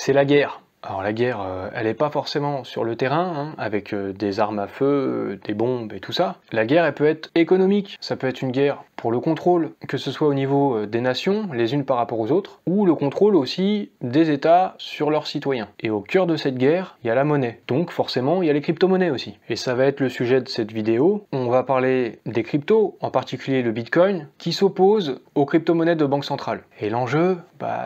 c'est la guerre. Alors la guerre, elle n'est pas forcément sur le terrain, hein, avec des armes à feu, des bombes et tout ça. La guerre, elle peut être économique. Ça peut être une guerre pour le contrôle, que ce soit au niveau des nations, les unes par rapport aux autres, ou le contrôle aussi des États sur leurs citoyens. Et au cœur de cette guerre, il y a la monnaie. Donc forcément, il y a les crypto-monnaies aussi. Et ça va être le sujet de cette vidéo. On va parler des cryptos, en particulier le Bitcoin, qui s'oppose aux crypto-monnaies de banque centrale. Et l'enjeu,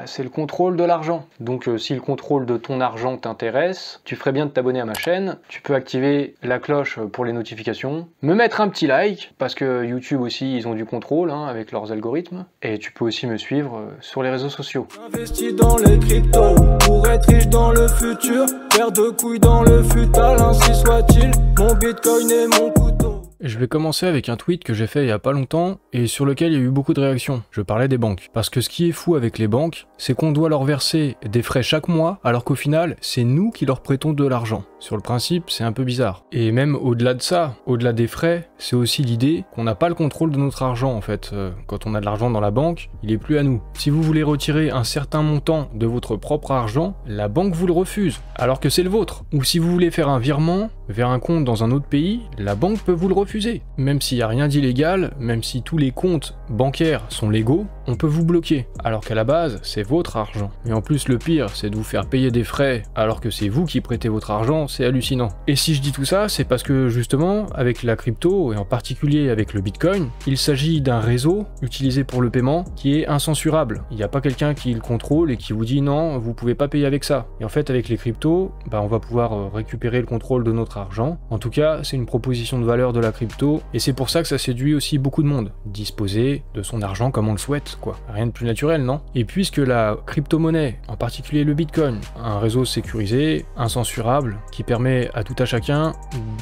c'est le contrôle de l'argent. Donc si le contrôle de ton argent t'intéresse, tu ferais bien de t'abonner à ma chaîne. Tu peux activer la cloche pour les notifications, me mettre un petit like, parce que YouTube aussi, ils ont du contrôle avec leurs algorithmes. Et tu peux aussi me suivre sur les réseaux sociaux. Investi dans les cryptos, pour être riche dans le futur, paire de couilles dans le futal, ainsi soit-il, mon Bitcoin est mon couteau. Je vais commencer avec un tweet que j'ai fait il y a pas longtemps et sur lequel il y a eu beaucoup de réactions. Je parlais des banques. Parce que ce qui est fou avec les banques, c'est qu'on doit leur verser des frais chaque mois, alors qu'au final, c'est nous qui leur prêtons de l'argent. Sur le principe, c'est un peu bizarre. Et même au-delà de ça, au-delà des frais, c'est aussi l'idée qu'on n'a pas le contrôle de notre argent en fait. Quand on a de l'argent dans la banque, il est plus à nous. Si vous voulez retirer un certain montant de votre propre argent, la banque vous le refuse, alors que c'est le vôtre. Ou si vous voulez faire un virement vers un compte dans un autre pays, la banque peut vous le refuser. Même s'il n'y a rien d'illégal, même si tous les comptes bancaires sont légaux, on peut vous bloquer, alors qu'à la base, c'est votre argent. Et en plus, le pire, c'est de vous faire payer des frais, alors que c'est vous qui prêtez votre argent, c'est hallucinant. Et si je dis tout ça, c'est parce que justement, avec la crypto, et en particulier avec le Bitcoin, il s'agit d'un réseau utilisé pour le paiement qui est incensurable. Il n'y a pas quelqu'un qui le contrôle et qui vous dit non, vous pouvez pas payer avec ça. Et en fait, avec les cryptos, on va pouvoir récupérer le contrôle de notre argent. En tout cas, c'est une proposition de valeur de la crypto, et c'est pour ça que ça séduit aussi beaucoup de monde. Disposer de son argent comme on le souhaite, quoi. Rien de plus naturel, non? Et puisque la crypto-monnaie, en particulier le Bitcoin, un réseau sécurisé, incensurable, qui permet à tout à chacun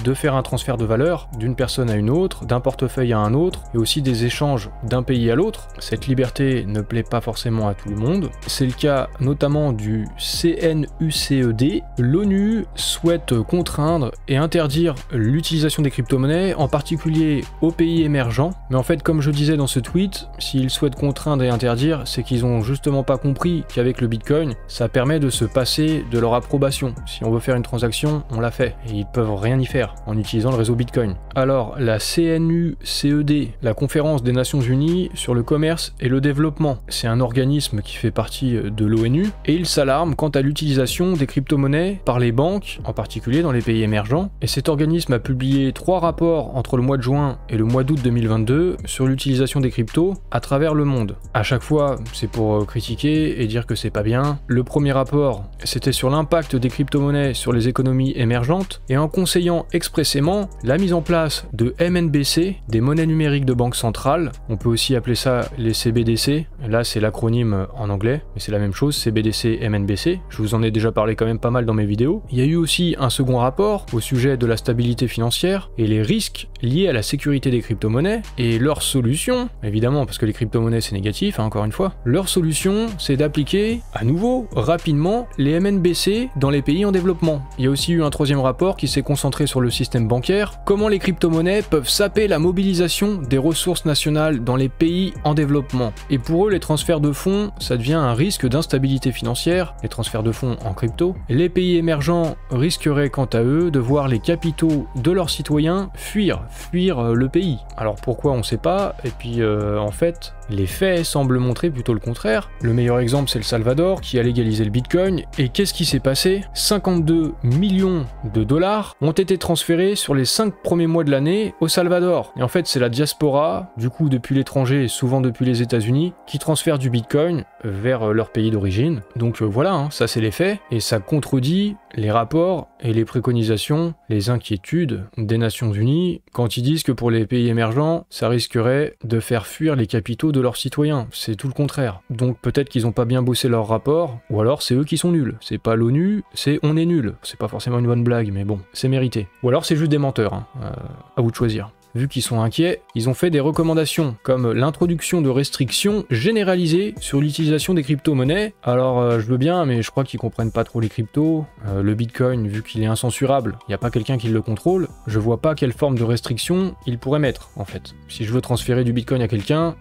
de faire un transfert de valeur d'une personne à une autre, d'un portefeuille à un autre, et aussi des échanges d'un pays à l'autre, cette liberté ne plaît pas forcément à tout le monde. C'est le cas notamment du CNUCED. L'ONU souhaite contraindre et interdire l'utilisation des crypto-monnaies, en particulier aux pays émergents. Mais en fait, comme je disais dans ce tweet, s'ils souhaitent contraindre et interdire, c'est qu'ils ont justement pas compris qu'avec le Bitcoin, ça permet de se passer de leur approbation. Si on veut faire une transaction, on la fait. Et ils peuvent rien y faire en utilisant le réseau Bitcoin. Alors, la CNUCED, la Conférence des Nations Unies sur le commerce et le développement, c'est un organisme qui fait partie de l'ONU, et il s'alarme quant à l'utilisation des crypto-monnaies par les banques, en particulier dans les pays émergents. Et cet organisme a publié 3 rapports entre le mois de juin et le mois d'août 2022 sur l'utilisation des cryptos à travers le monde. À chaque fois, c'est pour critiquer et dire que c'est pas bien. Le premier rapport, c'était sur l'impact des crypto-monnaies sur les économies émergentes, et en conseillant expressément la mise en place de MNBC, des monnaies numériques de banque centrale. On peut aussi appeler ça les CBDC. Là, c'est l'acronyme en anglais, mais c'est la même chose, CBDC, MNBC. Je vous en ai déjà parlé quand même pas mal dans mes vidéos. Il y a eu aussi un second rapport au sujet de la stabilité financière et les risques liés à la sécurité des crypto-monnaies, et leur solution, évidemment parce que les crypto-monnaies c'est négatif, encore une fois, leur solution c'est d'appliquer à nouveau rapidement les MNBC dans les pays en développement. Il y a aussi eu un troisième rapport qui s'est concentré sur le système bancaire, comment les crypto-monnaies peuvent saper la mobilisation des ressources nationales dans les pays en développement. Et pour eux, les transferts de fonds, ça devient un risque d'instabilité financière, les transferts de fonds en crypto. Les pays émergents risqueraient quant à eux de voir les capitaux de leurs citoyens fuir le pays. Alors pourquoi on sait pas, et puis en fait, les faits semblent montrer plutôt le contraire. Le meilleur exemple, c'est le Salvador qui a légalisé le Bitcoin, et qu'est-ce qui s'est passé? 52 millions de dollars ont été transférés sur les 5 premiers mois de l'année au Salvador. Et en fait, c'est la diaspora, du coup depuis l'étranger et souvent depuis les États-Unis, qui transfère du Bitcoin vers leur pays d'origine. Donc voilà, ça c'est les faits, et ça contredit les rapports et les préconisations, les inquiétudes des Nations Unies quand ils disent que pour les pays émergents, ça risquerait de faire fuir les capitaux de leurs citoyens. C'est tout le contraire. Donc peut-être qu'ils n'ont pas bien bossé leur rapport, ou alors c'est eux qui sont nuls. C'est pas l'ONU, c'est on est nul. C'est pas forcément une bonne blague, mais bon, c'est mérité. Ou alors c'est juste des menteurs, à vous de choisir. vu qu'ils sont inquiets, ils ont fait des recommandations, comme l'introduction de restrictions généralisées sur l'utilisation des crypto-monnaies. Alors je veux bien, mais je crois qu'ils comprennent pas trop les cryptos. Le Bitcoin, vu qu'il est incensurable, il n'y a pas quelqu'un qui le contrôle, je vois pas quelle forme de restriction ils pourraient mettre, en fait. Si je veux transférer du Bitcoin à quelqu'un,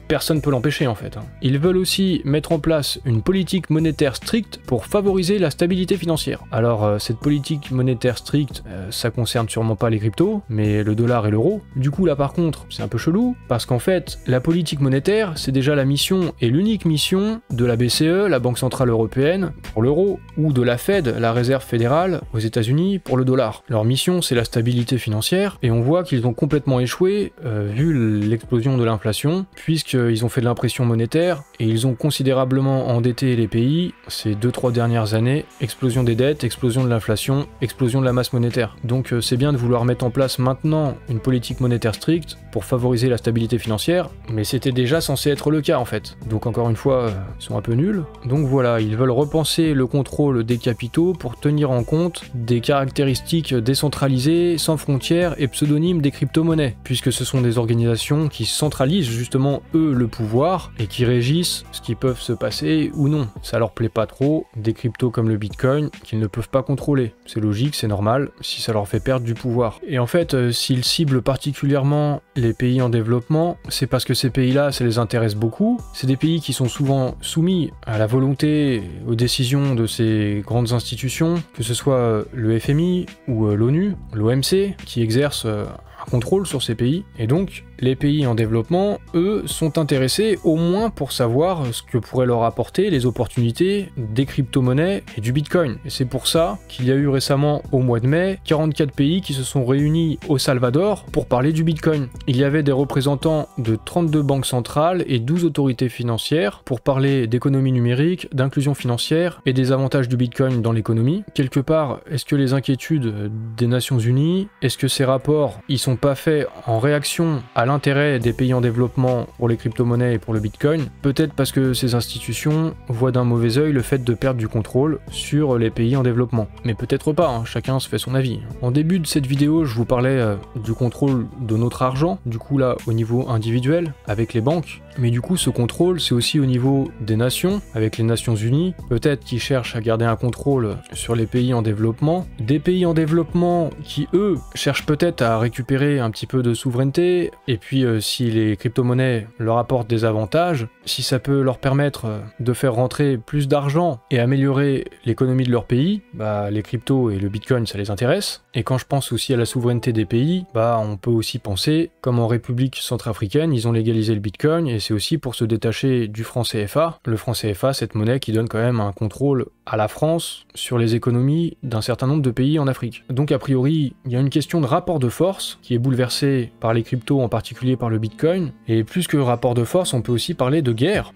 personne peut l'empêcher, en fait. Ils veulent aussi mettre en place une politique monétaire stricte pour favoriser la stabilité financière. Alors, cette politique monétaire stricte, ça concerne sûrement pas les cryptos, mais le dollar et l'euro. Du coup, là, par contre, c'est un peu chelou, parce qu'en fait, la politique monétaire, c'est déjà la mission et l'unique mission de la BCE, la Banque Centrale Européenne, pour l'euro, ou de la Fed, la Réserve fédérale, aux États-Unis, pour le dollar. Leur mission, c'est la stabilité financière, et on voit qu'ils ont complètement échoué, vu l'explosion de l'inflation, puisqu'ils ont fait de l'impression monétaire, et ils ont considérablement endetté les pays ces 2-3 dernières années, explosion des dettes, explosion de l'inflation, explosion de la masse monétaire. Donc c'est bien de vouloir mettre en place maintenant une politique monétaire stricte pour favoriser la stabilité financière, mais c'était déjà censé être le cas en fait. Donc encore une fois, ils sont un peu nuls. Donc voilà, ils veulent repenser le contrôle des capitaux pour tenir en compte des caractéristiques décentralisées, sans frontières et pseudonymes des crypto-monnaies, puisque ce sont des organisations qui centralisent justement eux le pouvoir et qui régissent ce qui peut se passer ou non. Ça leur plaît pas trop, des cryptos comme le Bitcoin qu'ils ne peuvent pas contrôler. C'est logique, c'est normal, si ça leur fait perdre du pouvoir. Et en fait, s'ils ciblent particulièrement les pays en développement, c'est parce que ces pays-là, ça les intéresse beaucoup. C'est des pays qui sont souvent soumis à la volonté, aux décisions de ces grandes institutions, que ce soit le FMI ou l'ONU, l'OMC, qui exercent un contrôle sur ces pays. Et donc, les pays en développement, eux, sont intéressés au moins pour savoir ce que pourraient leur apporter les opportunités des crypto-monnaies et du Bitcoin. Et c'est pour ça qu'il y a eu récemment, au mois de mai, 44 pays qui se sont réunis au Salvador pour parler du Bitcoin. Il y avait des représentants de 32 banques centrales et 12 autorités financières pour parler d'économie numérique, d'inclusion financière et des avantages du Bitcoin dans l'économie. Quelque part, est-ce que les inquiétudes des Nations Unies, est-ce que ces rapports, ils sont pas faits en réaction à l'intérêt des pays en développement pour les crypto-monnaies et pour le Bitcoin? Peut-être parce que ces institutions voient d'un mauvais œil le fait de perdre du contrôle sur les pays en développement. Mais peut-être pas, hein, chacun se fait son avis. En début de cette vidéo, je vous parlais du contrôle de notre argent, du coup là au niveau individuel, avec les banques. Mais du coup ce contrôle c'est aussi au niveau des nations, avec les Nations Unies, peut-être qui cherchent à garder un contrôle sur les pays en développement. Des pays en développement qui eux cherchent peut-être à récupérer un petit peu de souveraineté, et puis si les crypto-monnaies leur apportent des avantages, si ça peut leur permettre de faire rentrer plus d'argent et améliorer l'économie de leur pays, bah les cryptos et le Bitcoin ça les intéresse. Et quand je pense aussi à la souveraineté des pays, bah on peut aussi penser comme en République centrafricaine, ils ont légalisé le Bitcoin et c'est aussi pour se détacher du franc CFA. Le franc CFA, cette monnaie qui donne quand même un contrôle à la France sur les économies d'un certain nombre de pays en Afrique. Donc a priori, il y a une question de rapport de force qui est bouleversée par les cryptos, en particulier par le Bitcoin. Et plus que rapport de force, on peut aussi parler de guerre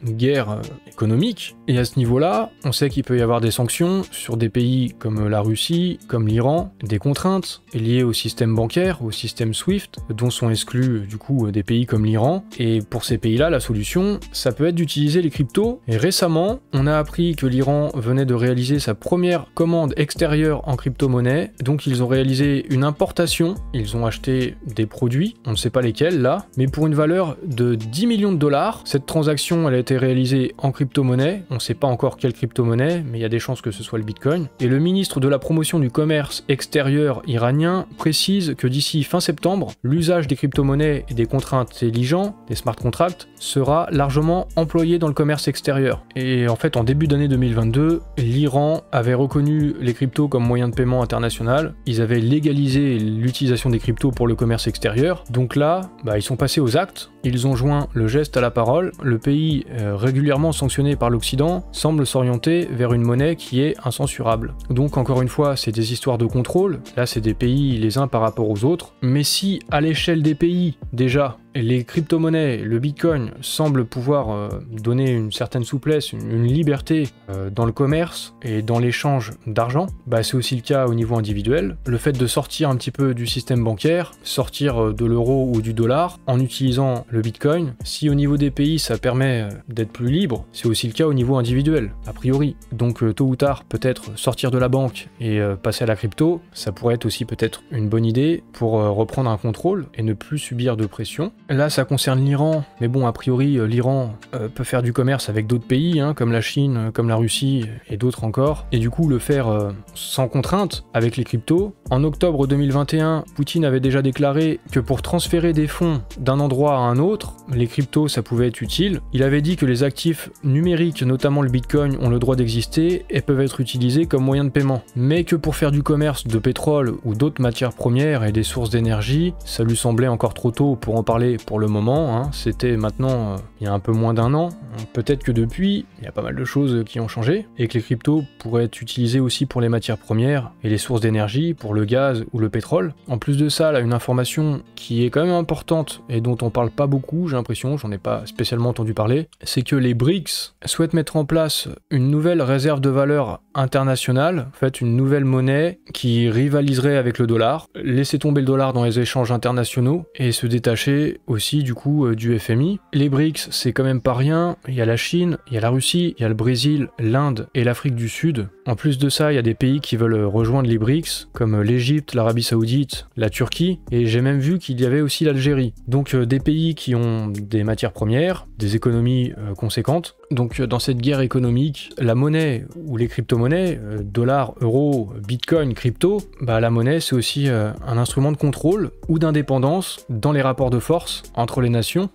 économique. Et à ce niveau-là, on sait qu'il peut y avoir des sanctions sur des pays comme la Russie, comme l'Iran, des contraintes liées au système bancaire, au système SWIFT, dont sont exclus du coup des pays comme l'Iran. Et pour ces pays-là, la solution, ça peut être d'utiliser les cryptos. Et récemment, on a appris que l'Iran venait de réaliser sa première commande extérieure en crypto-monnaie. Donc ils ont réalisé une importation, ils ont acheté des produits, on ne sait pas lesquels là, mais pour une valeur de 10 millions de dollars. Cette transaction, elle a été réalisée en crypto-monnaie, on ne sait pas encore quelle crypto-monnaie, mais il y a des chances que ce soit le Bitcoin. Et le ministre de la promotion du commerce extérieur iranien précise que d'ici fin septembre, l'usage des crypto-monnaies et des contrats intelligents, des smart contracts, sera largement employé dans le commerce extérieur. Et en fait, en début d'année 2022, l'Iran avait reconnu les cryptos comme moyen de paiement international, ils avaient légalisé l'utilisation des cryptos pour le commerce extérieur, donc là, ils sont passés aux actes, ils ont joint le geste à la parole, le pays régulièrement sanctionné par l'Occident semble s'orienter vers une monnaie qui est incensurable. Donc encore une fois, c'est des histoires de contrôle, là c'est des pays les uns par rapport aux autres, mais si à l'échelle des pays, déjà, les crypto-monnaies, le Bitcoin semble pouvoir donner une certaine souplesse, une liberté dans le commerce et dans l'échange d'argent, bah c'est aussi le cas au niveau individuel. Le fait de sortir un petit peu du système bancaire, sortir de l'euro ou du dollar en utilisant le Bitcoin, si au niveau des pays ça permet d'être plus libre, c'est aussi le cas au niveau individuel, a priori. Donc tôt ou tard, peut-être sortir de la banque et passer à la crypto, ça pourrait être aussi peut-être une bonne idée pour reprendre un contrôle et ne plus subir de pression. Là, ça concerne l'Iran, mais bon, a priori, l'Iran peut faire du commerce avec d'autres pays, hein, comme la Chine, comme la Russie et d'autres encore, et du coup le faire sans contrainte avec les cryptos. En octobre 2021, Poutine avait déjà déclaré que pour transférer des fonds d'un endroit à un autre, les cryptos ça pouvait être utile. Il avait dit que les actifs numériques, notamment le Bitcoin, ont le droit d'exister et peuvent être utilisés comme moyen de paiement, mais que pour faire du commerce de pétrole ou d'autres matières premières et des sources d'énergie, ça lui semblait encore trop tôt pour en parler pour le moment, hein. C'était maintenant il y a un peu moins d'un an. Peut-être que depuis, il y a pas mal de choses qui ont changé et que les cryptos pourraient être utilisés aussi pour les matières premières et les sources d'énergie, pour le gaz ou le pétrole. En plus de ça, là, une information qui est quand même importante et dont on parle pas beaucoup, j'ai l'impression, j'en ai pas spécialement entendu parler, c'est que les BRICS souhaitent mettre en place une nouvelle réserve de valeur internationale, en fait une nouvelle monnaie qui rivaliserait avec le dollar, laisser tomber le dollar dans les échanges internationaux et se détacher aussi du coup du FMI. Les BRICS, c'est quand même pas rien, il y a la Chine, il y a la Russie, il y a le Brésil, l'Inde et l'Afrique du Sud. En plus de ça, il y a des pays qui veulent rejoindre les BRICS, comme l'Égypte, l'Arabie Saoudite, la Turquie, et j'ai même vu qu'il y avait aussi l'Algérie. Donc des pays qui ont des matières premières, des économies conséquentes. Donc dans cette guerre économique, la monnaie ou les crypto-monnaies, dollars, euros, bitcoin, crypto, bah la monnaie c'est aussi un instrument de contrôle ou d'indépendance dans les rapports de force entre les nations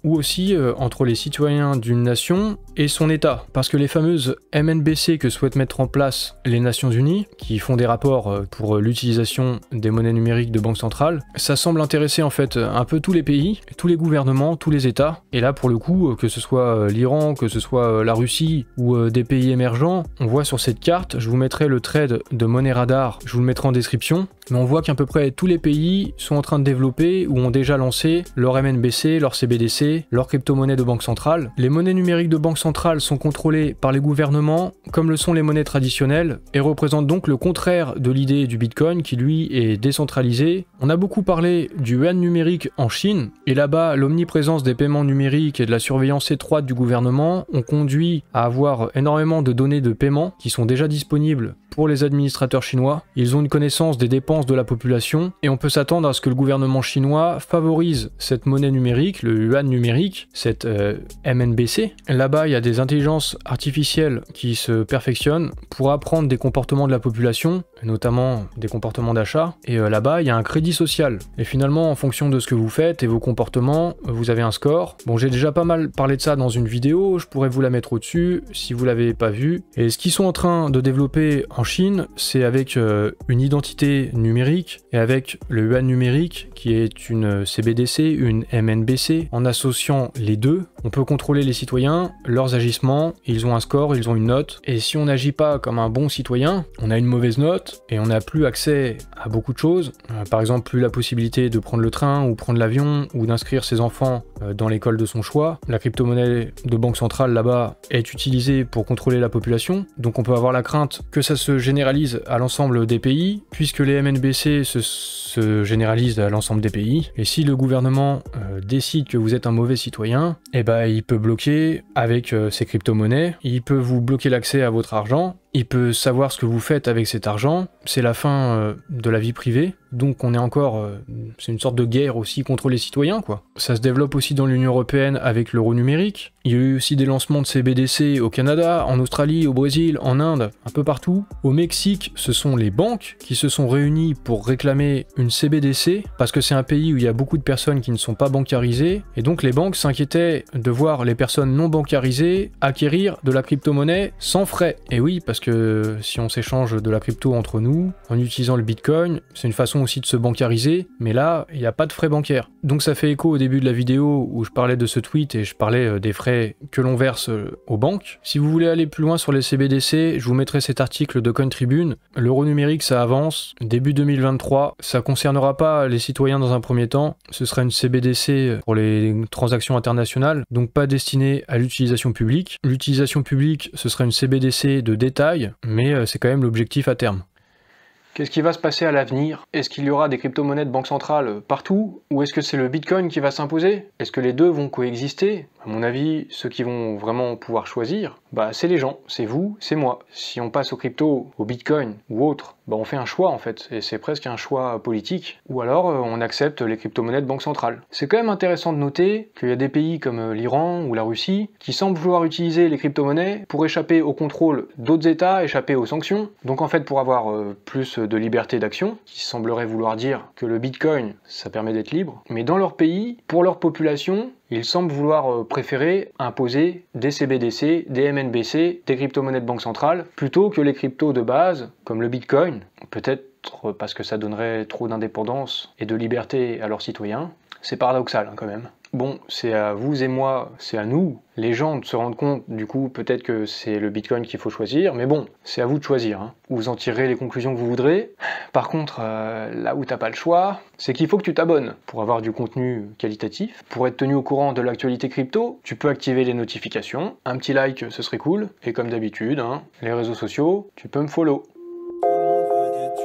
ou aussi entre les citoyens d'une nation et son État. Parce que les fameuses MNBC que souhaitent mettre en place les Nations Unies, qui font des rapports pour l'utilisation des monnaies numériques de banque centrale, ça semble intéresser en fait un peu tous les pays, tous les gouvernements, tous les États. Et là pour le coup, que ce soit l'Iran, que ce soit la Russie ou des pays émergents, on voit sur cette carte, je vous mettrai le trade de Money Radar, je vous le mettrai en description, mais on voit qu'à peu près tous les pays sont en train de développer ou ont déjà lancé leur MNBC, leur CBDC, leur crypto-monnaie de banque centrale. Les monnaies numériques de banque centrale sont contrôlées par les gouvernements, comme le sont les monnaies traditionnelles, et représentent donc le contraire de l'idée du Bitcoin qui lui est décentralisé. On a beaucoup parlé du yuan numérique en Chine, et là-bas l'omniprésence des paiements numériques et de la surveillance étroite du gouvernement ont conduit à avoir énormément de données de paiement qui sont déjà disponibles pour les administrateurs chinois. Ils ont une connaissance des dépenses de la population et on peut s'attendre à ce que le gouvernement chinois favorise cette monnaie numérique, le yuan numérique, cette MNBC. Là-bas, il y a des intelligences artificielles qui se perfectionnent pour apprendre des comportements de la population, notamment des comportements d'achat. Et là-bas, il y a un crédit social. Et finalement, en fonction de ce que vous faites et vos comportements, vous avez un score. Bon, j'ai déjà pas mal parlé de ça dans une vidéo, je pourrais vous la mettre au-dessus si vous l'avez pas vue. Et ce qu'ils sont en train de développer en Chine, c'est avec une identité numérique et avec le yuan numérique qui est une CBDC, une MNBC. En associant les deux, on peut contrôler les citoyens, leurs agissements, ils ont un score, ils ont une note. Et si on n'agit pas comme un bon citoyen, on a une mauvaise note et on n'a plus accès à beaucoup de choses. Par exemple, plus la possibilité de prendre le train ou prendre l'avion ou d'inscrire ses enfants dans l'école de son choix. La crypto-monnaie de banque centrale là-bas est utilisée pour contrôler la population. Donc on peut avoir la crainte que ça se généralise à l'ensemble des pays, puisque les MNBC se généralisent à l'ensemble des pays. Et si le gouvernement décide que vous êtes un mauvais citoyen, eh ben, il peut bloquer avec ces crypto-monnaies, il peut vous bloquer l'accès à votre argent, il peut savoir ce que vous faites avec cet argent, c'est la fin de la vie privée, donc on est encore, c'est une sorte de guerre aussi contre les citoyens quoi. Ça se développe aussi dans l'Union Européenne avec l'euro numérique, il y a eu aussi des lancements de CBDC au Canada, en Australie, au Brésil, en Inde, un peu partout. Au Mexique, ce sont les banques qui se sont réunies pour réclamer une CBDC, parce que c'est un pays où il y a beaucoup de personnes qui ne sont pas bancarisées, et donc les banques s'inquiétaient de voir les personnes non bancarisées acquérir de la crypto-monnaie sans frais. Et oui, parce que si on s'échange de la crypto entre nous, en utilisant le Bitcoin, c'est une façon aussi de se bancariser, mais là, il n'y a pas de frais bancaires. Donc ça fait écho au début de la vidéo où je parlais de ce tweet et je parlais des frais que l'on verse aux banques. Si vous voulez aller plus loin sur les CBDC, je vous mettrai cet article de Cointribune. L'euro numérique, ça avance. Début 2023, ça concernera pas les citoyens dans un premier temps. Ce sera une CBDC pour les transactions internationales, donc pas destinée à l'utilisation publique. L'utilisation publique, ce sera une CBDC de détail, mais c'est quand même l'objectif à terme. Qu'est-ce qui va se passer à l'avenir? Est-ce qu'il y aura des crypto-monnaies de banque centrale partout? Ou est-ce que c'est le Bitcoin qui va s'imposer? Est-ce que les deux vont coexister? À mon avis, ceux qui vont vraiment pouvoir choisir, c'est les gens, c'est vous, c'est moi. Si on passe au crypto, au Bitcoin ou autre, on fait un choix en fait, et c'est presque un choix politique. Ou alors on accepte les crypto-monnaies de banque centrale. C'est quand même intéressant de noter qu'il y a des pays comme l'Iran ou la Russie qui semblent vouloir utiliser les crypto-monnaies pour échapper au contrôle d'autres États, échapper aux sanctions. Donc en fait pour avoir plus de liberté d'action, qui semblerait vouloir dire que le Bitcoin, ça permet d'être libre, mais dans leur pays, pour leur population, ils semblent vouloir préférer imposer des CBDC, des MNBC, des crypto-monnaies de banque centrale, plutôt que les cryptos de base, comme le Bitcoin, peut-être parce que ça donnerait trop d'indépendance et de liberté à leurs citoyens. C'est paradoxal quand même. Bon, c'est à vous et moi, c'est à nous, les gens, de se rendre compte, du coup, peut-être que c'est le Bitcoin qu'il faut choisir, mais bon, c'est à vous de choisir. Vous en tirerez les conclusions que vous voudrez. Par contre, là où t'as pas le choix, c'est qu'il faut que tu t'abonnes pour avoir du contenu qualitatif. Pour être tenu au courant de l'actualité crypto, tu peux activer les notifications. Un petit like, ce serait cool. Et comme d'habitude, les réseaux sociaux, tu peux me follow. Tout le monde veut des